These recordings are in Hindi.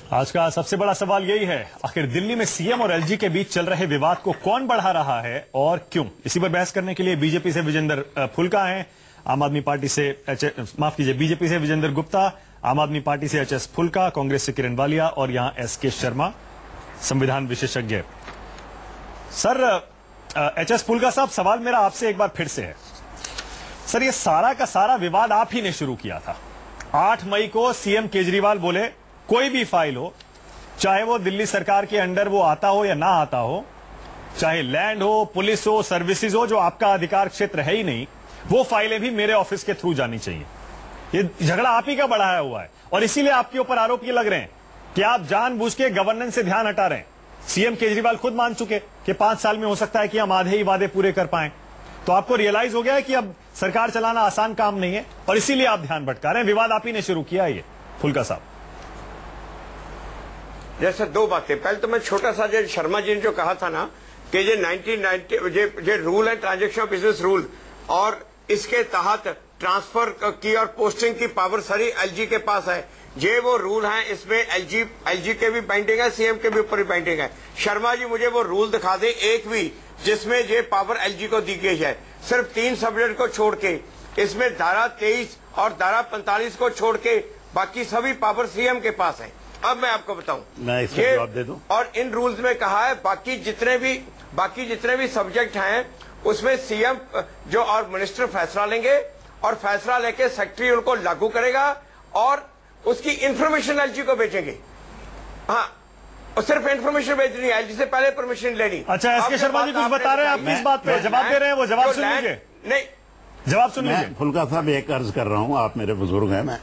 आज का सबसे बड़ा सवाल यही है, आखिर दिल्ली में सीएम और एलजी के बीच चल रहे विवाद को कौन बढ़ा रहा है और क्यों। इसी पर बहस करने के लिए बीजेपी से विजेंद्र फुल्का हैं, आम आदमी पार्टी से बीजेपी से विजेंद्र गुप्ता, आम आदमी पार्टी से एचएस फुल्का, कांग्रेस से किरण वालिया और यहां एसके शर्मा, संविधान विशेषज्ञ। सर एचएस फुल्का साहब, सवाल मेरा आपसे एक बार फिर से है। सर ये सारा का सारा विवाद आप ही ने शुरू किया था। 8 मई को सीएम केजरीवाल बोले कोई भी फाइल हो, चाहे वो दिल्ली सरकार के अंडर वो आता हो या ना आता हो, चाहे लैंड हो, पुलिस हो, सर्विसेज हो, जो आपका अधिकार क्षेत्र है ही नहीं, वो फाइलें भी मेरे ऑफिस के थ्रू जानी चाहिए। ये झगड़ा आप ही का बढ़ाया हुआ है और इसीलिए आपके ऊपर आरोप ये लग रहे हैं कि आप जानबूझ के गवर्नेंस से ध्यान हटा रहे हैं। सीएम केजरीवाल खुद मान चुके कि 5 साल में हो सकता है कि हम आधे ही वादे पूरे कर पाए, तो आपको रियलाइज हो गया है कि अब सरकार चलाना आसान काम नहीं है और इसीलिए आप ध्यान भटका रहे हैं। विवाद आप ही ने शुरू किया है। ये फुल्का साहब, जैसे दो बातें, पहले तो मैं छोटा सा जो शर्मा जी ने जो कहा था ना कि ये 1990 जो रूल है ट्रांजैक्शन ऑफ बिजनेस रूल, और इसके तहत ट्रांसफर की और पोस्टिंग की पावर सारी एलजी के पास है। ये वो रूल हैं, इसमें एलजी के भी बाइंडिंग है, सीएम के भी ऊपर भी बाइंडिंग है। शर्मा जी मुझे वो रूल दिखा दे एक भी जिसमें ये पावर एलजी को दी गई है। सिर्फ 3 सब्जेक्ट को छोड़ के, इसमें धारा 23 और धारा 45 को छोड़ के बाकी सभी पावर सीएम के पास है। अब मैं आपको बताऊं, मैं इसका जवाब दे दूं। और इन रूल्स में कहा है बाकी जितने भी सब्जेक्ट हैं उसमें सीएम जो और मिनिस्टर फैसला लेंगे और फैसला लेके सेक्रेटरी उनको लागू करेगा और उसकी इंफॉर्मेशन एलजी को भेजेंगे। हाँ, और सिर्फ इंफॉर्मेशन भेजनी है, एलजी से पहले परमिशन लेनी। अच्छा, एसके शर्मा जी कुछ बता रहे हैं, आप किस बात पे जवाब दे रहे हैं, वो जवाब सुन लीजिए। नहीं, जवाब सुन लीजिए। फुल्का साहब एक अर्ज कर रहा हूं, आप मेरे बुजुर्ग हैं। मैं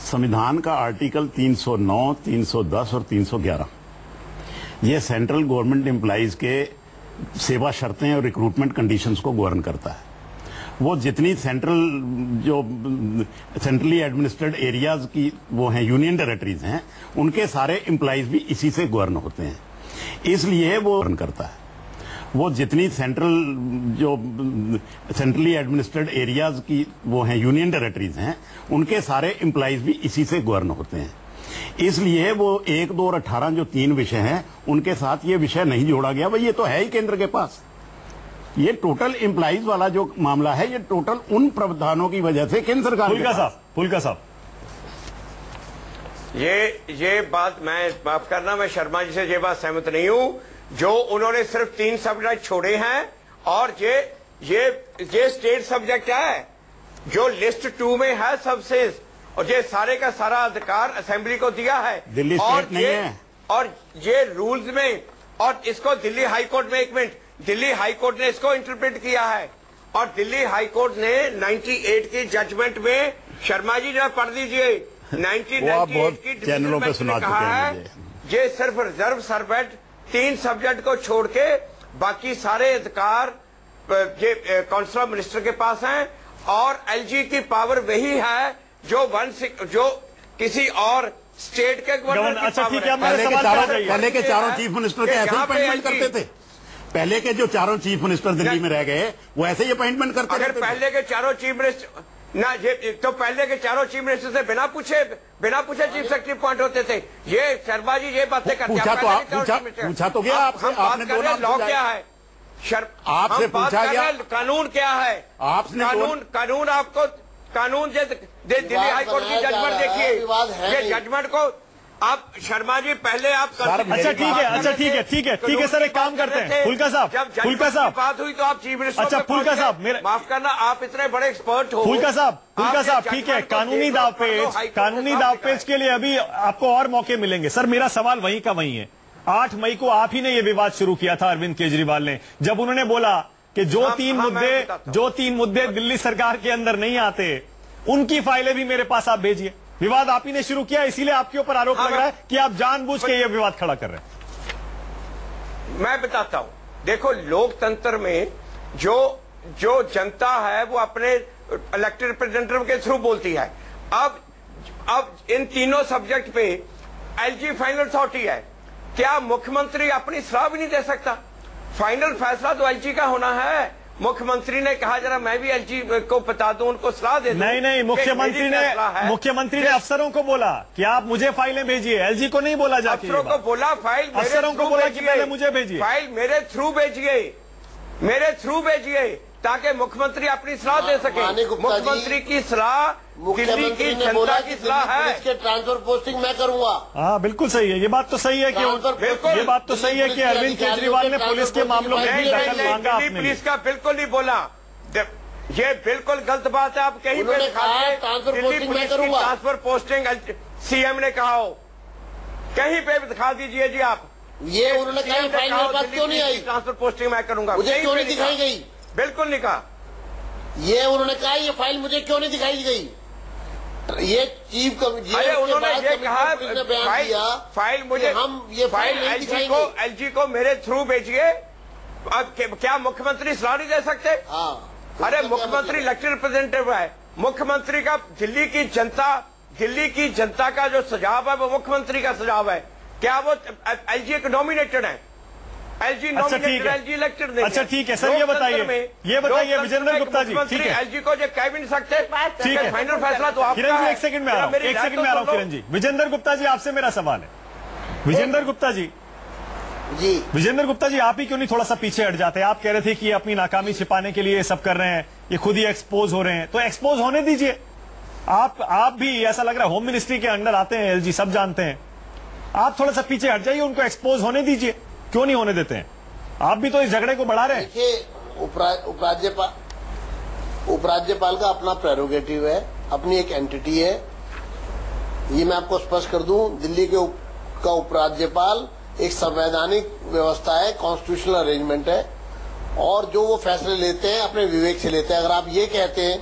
संविधान का आर्टिकल 309, 310 और 311 ये सेंट्रल गवर्नमेंट एम्प्लॉइज के सेवा शर्तें और रिक्रूटमेंट कंडीशंस को गवर्न करता है। वो जितनी सेंट्रली एडमिनिस्ट्रेड एरियाज की वो हैं, यूनियन टेरिटरीज हैं, उनके सारे एम्प्लॉइज भी इसी से गवर्न होते हैं, इसलिए वो गवर्न करता है। वो जितनी सेंट्रली एडमिनिस्ट्रेड एरियाज की वो हैं, यूनियन टेरिटरीज हैं, उनके सारे एम्प्लॉइज भी इसी से गवर्न होते हैं, इसलिए वो 1, 2 और 18 जो 3 विषय हैं उनके साथ ये विषय नहीं जोड़ा गया। भाई ये तो है ही केंद्र के पास। ये टोटल एम्प्लॉइज वाला जो मामला है, ये टोटल उन प्रावधानों की वजह से केंद्र सरकार। फुल्का साहब, ये बात मैं माफ करना, मैं शर्मा जी से ये बात सहमत नहीं हूं जो उन्होंने सिर्फ 3 सब्जेक्ट छोड़े हैं। और ये स्टेट सब्जेक्ट है जो लिस्ट 2 में है सबसे, और ये सारे का सारा अधिकार असेंबली को दिया है। दिल्ली स्टेट नहीं है। और ये रूल्स में, और इसको दिल्ली हाई कोर्ट में, एक मिनट, दिल्ली हाई कोर्ट ने इसको इंटरप्रेट किया है और दिल्ली हाई कोर्ट ने 98 की जजमेंट में, शर्मा जी जरा पढ़ दीजिए, 1998 की चैनलों पे सुना कहा चुके हैं है ये सिर्फ रिजर्व सब्जेक्ट 3 सब्जेक्ट को छोड़ के बाकी सारे अधिकार ये काउंसिल ऑफ मिनिस्टर के पास हैं और एलजी की पावर वही है जो किसी और स्टेट के गवर्नर। अच्छा ठीक है, पहले के चारों चीफ मिनिस्टर के ऐसे ही अपॉइंटमेंट करते थे। पहले के जो 4 चीफ मिनिस्टर दिल्ली में रह गए वो ऐसे ही अपॉइंटमेंट करते थे। अगर पहले के 4 चीफ मिनिस्टर ना, ये तो पहले के 4 चीफ मिनिस्टर से बिना पूछे चीफ सेक्रेटरी अपॉइंट होते थे। ये शर्मा जी ये बातें करते हैं। पूछा तो गया आपसे, आपने दो नाम लॉ क्या है, आपसे पूछा गया कानून क्या है, आपने कानून आपको कानून दिल्ली हाई कोर्ट की जजमेंट देखिए, ये जजमेंट को आप शर्मा जी पहले आप अच्छा ठीक है सर, एक काम करते हैं फुल्का साहब, बात हुई तो आप चीफ मिनिस्टर। अच्छा फुल्का साहब, माफ करना, आप इतने बड़े एक्सपर्ट हो। फुल्का साहब ठीक है, कानूनी दावपेच के लिए अभी आपको और मौके मिलेंगे। सर मेरा सवाल वहीं का वहीं है। 8 मई को आप ही ने यह विवाद शुरू किया था अरविंद केजरीवाल ने, जब उन्होंने बोला कि जो 3 मुद्दे दिल्ली सरकार के अंदर नहीं आते उनकी फाइलें भी मेरे पास आप भेजिए। विवाद आप ही ने शुरू किया, इसीलिए आपके ऊपर आरोप लग रहा है कि आप जानबूझ के ये विवाद खड़ा कर रहे हैं। मैं बताता हूं, देखो लोकतंत्र में जो जनता है वो अपने इलेक्टेड रिप्रेजेंटेटिव के थ्रू बोलती है। अब इन तीनों सब्जेक्ट पे एलजी फाइनल अथॉरिटी है। क्या मुख्यमंत्री अपनी सलाह भी नहीं दे सकता? फाइनल फैसला तो एलजी का होना है मुख्यमंत्री ने कहा जरा मैं भी एलजी को बता दूं, उनको सलाह दे दूं। नहीं, मुख्यमंत्री ने अफसरों को बोला कि आप मुझे फाइलें भेजिए, एलजी को नहीं बोला जाके। अफसरों को बोला फाइल, अफसरों को बोला कि पहले मुझे भेजिए, फाइल मेरे थ्रू भेजिए ताकि मुख्यमंत्री अपनी सलाह दे सके। मुख्यमंत्री की सलाह दिल्ली की जनता की सलाह है। इसके ट्रांसफर पोस्टिंग मैं करूंगा। हाँ बिल्कुल सही है, ये बात तो सही है कि ये बात तो सही है कि अरविंद केजरीवाल ने पुलिस के मामलों में भी दखल मांगा आपने। पुलिस का बिल्कुल नहीं बोला, ये बिल्कुल गलत बात है। आप कहीं पे दिल्ली पुलिस की ट्रांसफर पोस्टिंग सीएम ने कहा हो, कहीं पे भी दिखा दीजिए जी आप। ये उन्होंने कहा फाइल मेरे पास क्यों नहीं आई? ट्रांसफर पोस्टिंग मैं करूंगा, मुझे क्यों नहीं दिखाई गई? बिल्कुल नहीं कहा। ये उन्होंने कहा ये फाइल मुझे क्यों नहीं दिखाई गई? ये चीफ अरे उन्होंने ये कहा फाइल मुझे, हम ये फाइल एलजी को मेरे थ्रू भेजिए। क्या मुख्यमंत्री सलाह नहीं दे सकते? अरे मुख्यमंत्री इलेक्टेड रिप्रेजेंटेटिव है। मुख्यमंत्री का दिल्ली की जनता का जो सुझाव है वो मुख्यमंत्री का सुझाव है। क्या वो एलजी नॉमिनेटेड है? एलजी नॉमिनेटेड, एलजी इलेक्टेड नहीं। अच्छा ठीक है सर, ये बताइए विजेंद्र गुप्ता जी, ठीक है एलजी को जो कह भी नहीं सकते, ठीक है फाइनल फैसला तो आपका किरण जी है। एक सेकंड में आ रहा हूँ किरण जी। विजेंद्र गुप्ता जी आपसे मेरा सवाल है। विजेंद्र गुप्ता जी विजेंद्र गुप्ता जी, आप ही क्यों नहीं थोड़ा सा पीछे हट जाते? आप कह रहे थे कि अपनी नाकामी छिपाने के लिए ये सब कर रहे हैं, ये खुद ही एक्सपोज हो रहे हैं, तो एक्सपोज होने दीजिए। आप भी ऐसा लग रहा है होम मिनिस्ट्री के अंडर आते हैं एलजी, सब जानते हैं। आप थोड़ा सा पीछे हट जाइए, उनको एक्सपोज होने दीजिए। क्यों नहीं होने देते हैं? आप भी तो इस झगड़े को बढ़ा रहे हैं। देखिए उपराज्यपाल का अपना प्रेरोगेटिव है, अपनी एक एंटिटी है। ये मैं आपको स्पष्ट कर दूं, दिल्ली का उपराज्यपाल एक संवैधानिक व्यवस्था है, कॉन्स्टिट्यूशनल अरेंजमेंट है, और जो वो फैसले लेते हैं अपने विवेक से लेते हैं। अगर आप ये कहते हैं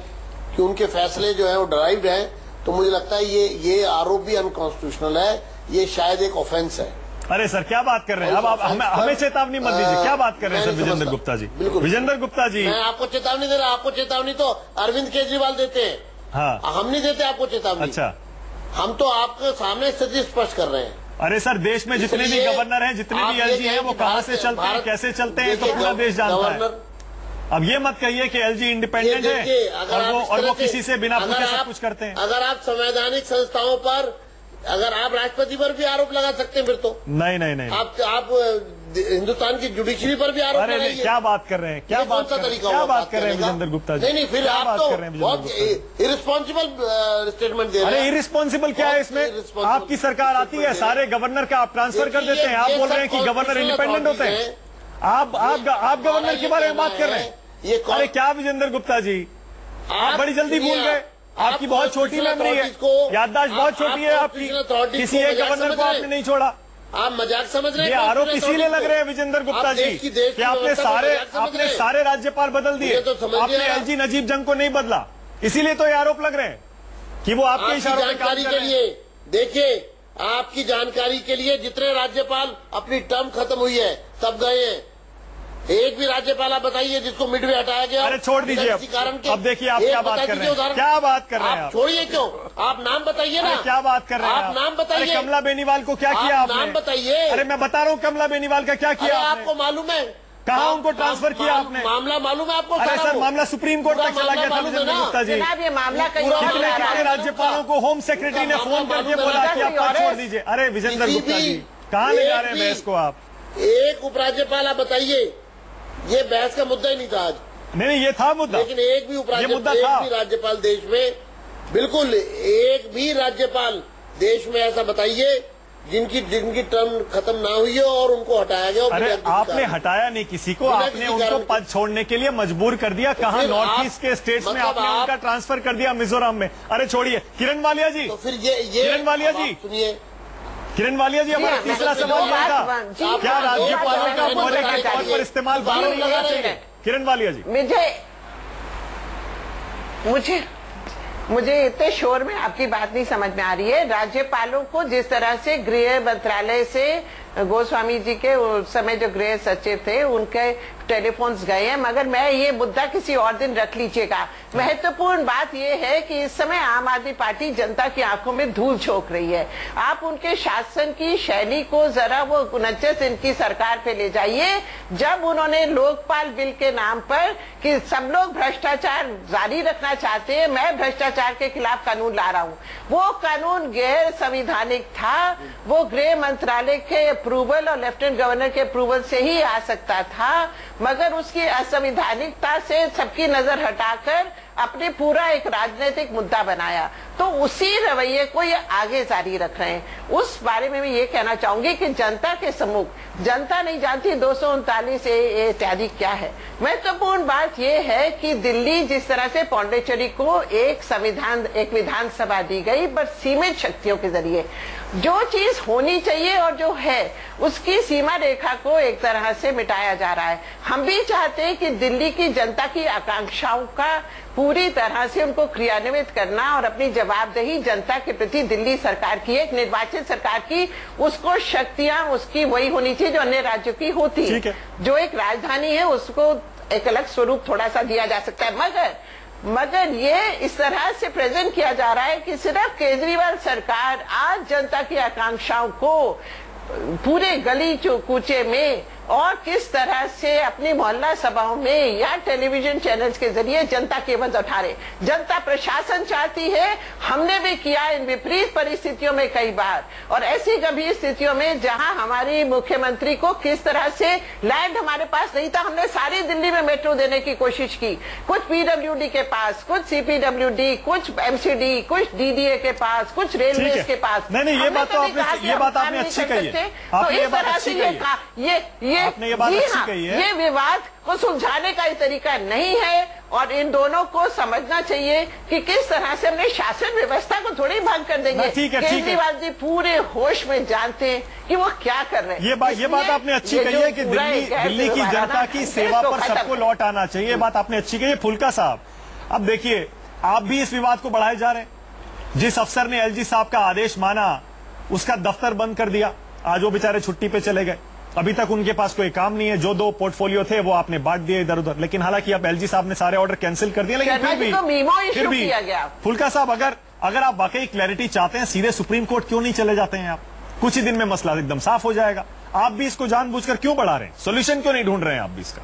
कि उनके फैसले जो है वो ड्राइव्ड हैं, तो मुझे लगता है ये आरोप भी अनकॉन्स्टिट्यूशनल है, ये शायद एक ऑफेंस है। अरे सर क्या बात कर रहे हैं? अब आप हमें चेतावनी मत दीजिए। क्या बात कर रहे हैं सर विजेंद्र गुप्ता जी? विजेंद्र गुप्ता जी, मैं आपको चेतावनी दे रहा, आपको चेतावनी तो अरविंद केजरीवाल देते हैं। हाँ, हम नहीं देते आपको चेतावनी। अच्छा, हम तो आपके सामने स्थिति स्पष्ट कर रहे हैं। अरे सर देश में जितने भी गवर्नर हैं, जितने भी एलजी हैं, वो कहाँ से चलते हैं, कैसे चलते हैं, तो पूरा देश जानता है। अब ये मत कहिए कि एलजी इंडिपेंडेंट है और वो किसी से बिना पूछे सब कुछ करते हैं। अगर आप संवैधानिक संस्थाओं पर, अगर आप राष्ट्रपति पर भी आरोप लगा सकते हैं फिर तो नहीं आप हिंदुस्तान की जुडिशरी पर भी आरोप लगाइए। क्या बात कर रहे हैं? क्या बात कर रहे हैं विजेंद्र गुप्ता जी? नहीं फिर आप तो बहुत इरिस्पॉन्सिबल स्टेटमेंट दे रहे हैं। अरे इरिस्पॉन्सिबल क्या है इसमें? आपकी सरकार आती है, सारे गवर्नर का आप ट्रांसफर कर देते हैं। आप बोल रहे हैं कि गवर्नर इंडिपेंडेंट होते हैं। आप गवर्नर के बारे में बात कर रहे हैं। अरे क्या विजेंद्र गुप्ता जी, आप बड़ी जल्दी भूल गए। आपकी बहुत छोटी मेमोरी है, याददाश्त बहुत छोटी है आपकी। किसी एक गवर्नर को आपने नहीं छोड़ा। आप मजाक समझ रहे हैं? ये आरोप इसीलिए लग रहे हैं विजेंद्र गुप्ता जी कि आपने सारे राज्यपाल बदल दिए, आपने एलजी नजीब जंग को नहीं बदला, इसीलिए तो ये आरोप लग रहे हैं कि वो आपके इशारों पे काम कर रहे हैं। देखिए आपकी जानकारी के लिए जितने राज्यपाल अपनी टर्म खत्म हुई है सब गए हैं। एक भी राज्यपाल आप बताइए जिसको मिडवे हटाया गया। अरे छोड़ दीजिए अब देखिए आप क्या बात कर रहे हैं? क्या बात कर रहे हैं आप? छोड़िए क्यों, आप नाम बताइए ना। क्या बात कर रहे हैं आप? नाम बताइए। कमला बेनीवाल को क्या किया आपने? नाम बताइए। अरे मैं बता रहा हूँ कमला बेनीवाल का क्या किया आपको मालूम है? कहाँ उनको ट्रांसफर किया आपने? मामला मालूम है आपको? अरे सर मामला सुप्रीम कोर्ट तक चला गया था विजेंद्र गुप्ता जी। ये मामला कितने राज्यपालों को होम सेक्रेटरी ने फोन करके बोला कि आप छोड़ दीजिए। अरे विजेंद्र गुप्ता जी कहाँ ले जा रहे हैं बहस को आप? एक उपराज्यपाल आप बताइए, ये बहस का मुद्दा ही नहीं था आज। नहीं ये था मुद्दा, लेकिन एक भी राज्यपाल देश में, बिल्कुल एक भी राज्यपाल देश में ऐसा बताइए जिनकी टर्म खत्म ना हुई हो और उनको हटाया गया। अरे आपने हटाया नहीं किसी को, आपने उनको पद छोड़ने के लिए मजबूर कर दिया। कहाँ नॉर्थ ईस्ट के स्टेट्स में आपने उनका ट्रांसफर कर दिया मिजोरम में। अरे छोड़िए किरण वालिया जी, तो फिर ये किरण वालिया जी सुनिए, किरण वालिया जी हमारा तीसरा सवाल ये था, क्या राज्यपालों का मोहरे के तौर पर इस्तेमाल बंद नहीं होना चाहिए? किरण वालिया जी, मुझे इतने शोर में आपकी बात नहीं समझ में आ रही है। राज्यपालों को जिस तरह से गृह मंत्रालय से गोस्वामी जी के उस समय जो गृह सचिव थे उनके टेलीफोन्स गए हैं, मगर मैं ये मुद्दा किसी और दिन रख लीजिएगा। महत्वपूर्ण बात यह है कि इस समय आम आदमी पार्टी जनता की आंखों में धूल झोंक रही है। आप उनके शासन की शैली को जरा वो 49 दिन की सरकार पे ले जाइए, जब उन्होंने लोकपाल बिल के नाम पर कि सब लोग भ्रष्टाचार जारी रखना चाहते हैं, मैं भ्रष्टाचार के खिलाफ कानून ला रहा हूँ। वो कानून गैर संवैधानिक था, वो गृह मंत्रालय के अप्रूवल और लेफ्टिनेंट गवर्नर के अप्रूवल से ही आ सकता था, मगर उसकी असंवैधानिकता से सबकी नजर हटाकर अपने पूरा एक राजनीतिक मुद्दा बनाया। तो उसी रवैये को ये आगे जारी रख रहे हैं। उस बारे में मैं ये कहना चाहूंगी कि जनता के सम्मुख, जनता नहीं जानती 239 इत्यादि क्या है। महत्वपूर्ण बात यह है कि दिल्ली जिस तरह से पौंडीचेरी को एक विधानसभा दी गई, पर सीमित शक्तियों के जरिए जो चीज होनी चाहिए और जो है उसकी सीमा रेखा को एक तरह से मिटाया जा रहा है। हम भी चाहते हैं कि दिल्ली की जनता की आकांक्षाओं का पूरी तरह से उनको क्रियान्वित करना और अपनी जवाबदेही जनता के प्रति दिल्ली सरकार की, एक निर्वाचित सरकार की, उसको शक्तियां उसकी वही होनी चाहिए जो अन्य राज्यों की होती है। जो एक राजधानी है उसको एक अलग स्वरूप थोड़ा सा दिया जा सकता है, मगर ये इस तरह से प्रेजेंट किया जा रहा है कि सिर्फ केजरीवाल सरकार आज जनता की आकांक्षाओं को पूरे गली कूचे में और किस तरह से अपनी मोहल्ला सभाओं में या टेलीविजन चैनल्स के जरिए जनता की आवाज उठा रहे। जनता प्रशासन चाहती है, हमने भी किया इन विपरीत परिस्थितियों में कई बार, और ऐसी गंभीर स्थितियों में जहां हमारी मुख्यमंत्री को किस तरह से लैंड हमारे पास नहीं था, हमने सारी दिल्ली में मेट्रो देने की कोशिश की, कुछ पीडब्ल्यूडी के पास, कुछ सीपीडब्ल्यूडी, कुछ एमसीडी, कुछ डीडीए के पास, कुछ रेलवे के पास। नहीं, ये बात आपने अच्छी कही है। तो इस तरह से आपने ये बात अच्छी कही है। ये विवाद को सुलझाने का ही तरीका नहीं है, और इन दोनों को समझना चाहिए कि किस तरह से हमने शासन व्यवस्था को थोड़ी भंग कर देंगे। केजरीवाल जी पूरे होश में जानते हैं कि वो क्या कर रहे हैं। ये बात आपने अच्छी कही है कि दिल्ली की जनता की सेवा पर सबको लौट आना चाहिए। ये बात आपने अच्छी कही है। फुल्का साहब, अब देखिए, आप भी इस विवाद को बढ़ाए जा रहे हैं। जिस अफसर ने एलजी साहब का आदेश माना, उसका दफ्तर बंद कर दिया, आज वो बेचारे छुट्टी पे चले गए। अभी तक उनके पास कोई काम नहीं है। जो 2 पोर्टफोलियो थे वो आपने बांट दिए इधर उधर, लेकिन हालांकि अब एलजी साहब ने सारे ऑर्डर कैंसिल कर दिए। लेकिन फिर भी फुल्का साहब, अगर आप वाकई क्लैरिटी चाहते हैं, सीधे सुप्रीम कोर्ट क्यों नहीं चले जाते हैं आप? कुछ ही दिन में मसला एकदम साफ हो जाएगा। आप भी इसको जानबूझकर क्यों बढ़ा रहे हैं? सोल्यूशन क्यों नहीं ढूंढ रहे हैं आप भी इसका?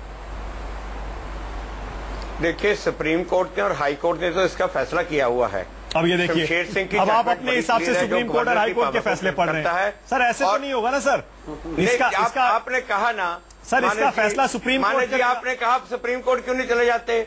देखिए, सुप्रीम कोर्ट ने और हाई कोर्ट ने तो इसका फैसला किया हुआ है। अब ये देखिए, अब आप अपने हिसाब से सुप्रीम कोर्ट और हाई कोर्ट के फैसले पढ़ रहे हैं। सर ऐसे तो नहीं होगा ना सर। इसका आपने कहा ना सर, इसका फैसला सुप्रीम कोर्ट जी, आपने कहा सुप्रीम कोर्ट क्यों नहीं चले जाते?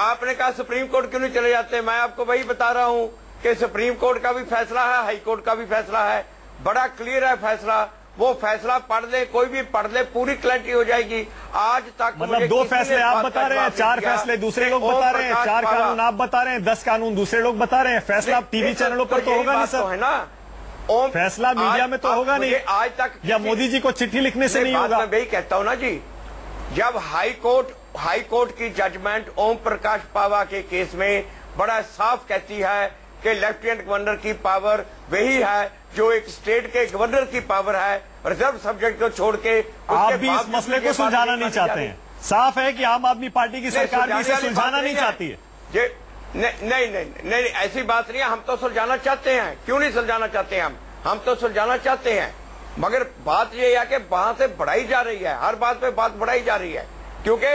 आपने कहा सुप्रीम कोर्ट क्यों नहीं चले जाते? मैं आपको वही बता रहा हूं कि सुप्रीम कोर्ट का भी फैसला है, हाई कोर्ट का भी फैसला है, बड़ा क्लियर है फैसला। वो फैसला पढ़ ले, कोई भी पढ़ ले, पूरी क्लैरिटी हो जाएगी। आज तक मतलब 2 फैसले आप बता रहे हैं, 4 फैसले दूसरे लोग बता रहे हैं, 4 कानून आप बता रहे हैं, 10 कानून दूसरे लोग बता रहे हैं। फैसला टीवी चैनलों पर तो होगा नहीं सर, है ना? फैसला मीडिया में तो होगा नहीं। आज तक या मोदी जी को चिट्ठी लिखने से नहीं होगा। मैं वही कहता हूँ ना जी, जब हाई कोर्ट की जजमेंट ओम प्रकाश पावा के केस में बड़ा साफ कहती है कि लेफ्टिनेंट गवर्नर की पावर वही है जो एक स्टेट के गवर्नर की पावर है, रिजर्व सब्जेक्ट को छोड़ के। आप भी इस मसले को सुलझाना नहीं चाहते हैं। साफ है कि आम आदमी पार्टी की सरकार भी इसे सुलझाना नहीं चाहती है। नहीं, ऐसी बात नहीं है। हम तो सुलझाना चाहते हैं, क्यों नहीं सुलझाना चाहते हैं? हम तो सुलझाना चाहते हैं, मगर बात यह है कि वहां से बढ़ाई जा रही है, हर बात पे बात बढ़ाई जा रही है, क्योंकि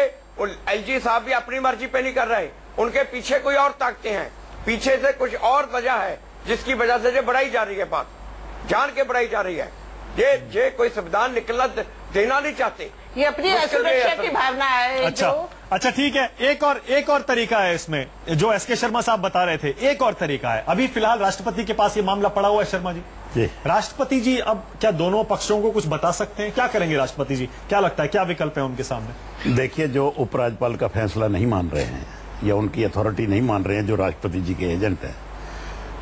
एलजी साहब भी अपनी मर्जी पे नहीं कर रहे, उनके पीछे कोई और ताकतें हैं, पीछे से कुछ और वजह है जिसकी वजह से ये बढ़ाई जा रही है, बात जान के बढ़ाई जा रही है। ये कोई संविधान निकलना देना नहीं चाहते, ये अपनी असुरक्षा की भावना है। अच्छा ठीक है। एक और तरीका है इसमें, जो एसके शर्मा साहब बता रहे थे। एक और तरीका है, अभी फिलहाल राष्ट्रपति के पास ये मामला पड़ा हुआ है शर्मा जी। राष्ट्रपति जी अब क्या दोनों पक्षों को कुछ बता सकते हैं? क्या करेंगे राष्ट्रपति जी? क्या लगता है, क्या विकल्प है उनके सामने? देखिए, जो उपराज्यपाल का फैसला नहीं मान रहे हैं या उनकी अथॉरिटी नहीं मान रहे हैं, जो राष्ट्रपति जी के एजेंट हैं,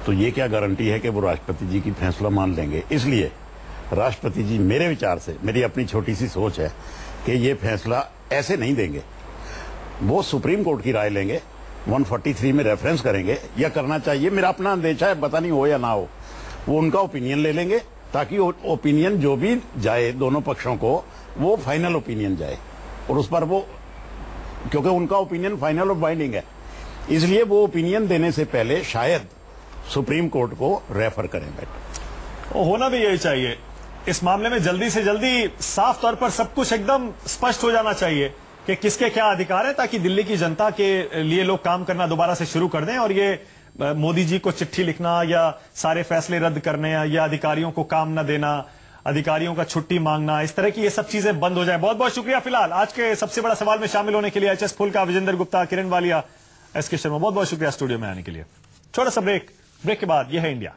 तो ये क्या गारंटी है कि वो राष्ट्रपति जी की फैसला मान लेंगे? इसलिए राष्ट्रपति जी, मेरे विचार से, मेरी अपनी छोटी सी सोच है कि ये फैसला ऐसे नहीं देंगे। वो सुप्रीम कोर्ट की राय लेंगे, 143 में रेफरेंस करेंगे, या करना चाहिए, मेरा अपना अंदेशा है, पता नहीं हो या ना हो, वो उनका ओपिनियन ले लेंगे, ताकि ओपिनियन जो भी जाए दोनों पक्षों को, वो फाइनल ओपिनियन जाए। और उस पर वो, क्योंकि उनका ओपिनियन फाइनल और बाइंडिंग है, इसलिए वो ओपिनियन देने से पहले शायद सुप्रीम कोर्ट को रेफर करें। होना भी यही चाहिए। इस मामले में जल्दी से जल्दी साफ तौर पर सब कुछ एकदम स्पष्ट हो जाना चाहिए कि किसके क्या अधिकार है, ताकि दिल्ली की जनता के लिए लोग काम करना दोबारा से शुरू कर दें और ये मोदी जी को चिट्ठी लिखना या सारे फैसले रद्द करने या अधिकारियों को काम न देना, अधिकारियों का छुट्टी मांगना, इस तरह की ये सब चीजें बंद हो जाए। बहुत बहुत शुक्रिया फिलहाल आज के सबसे बड़ा सवाल में शामिल होने के लिए एचएस फुल्का, विजेंद्र गुप्ता, किरण वालिया, एसके शर्मा, बहुत बहुत शुक्रिया स्टूडियो में आने के लिए। छोटा सा ब्रेक के बाद यह है इंडिया।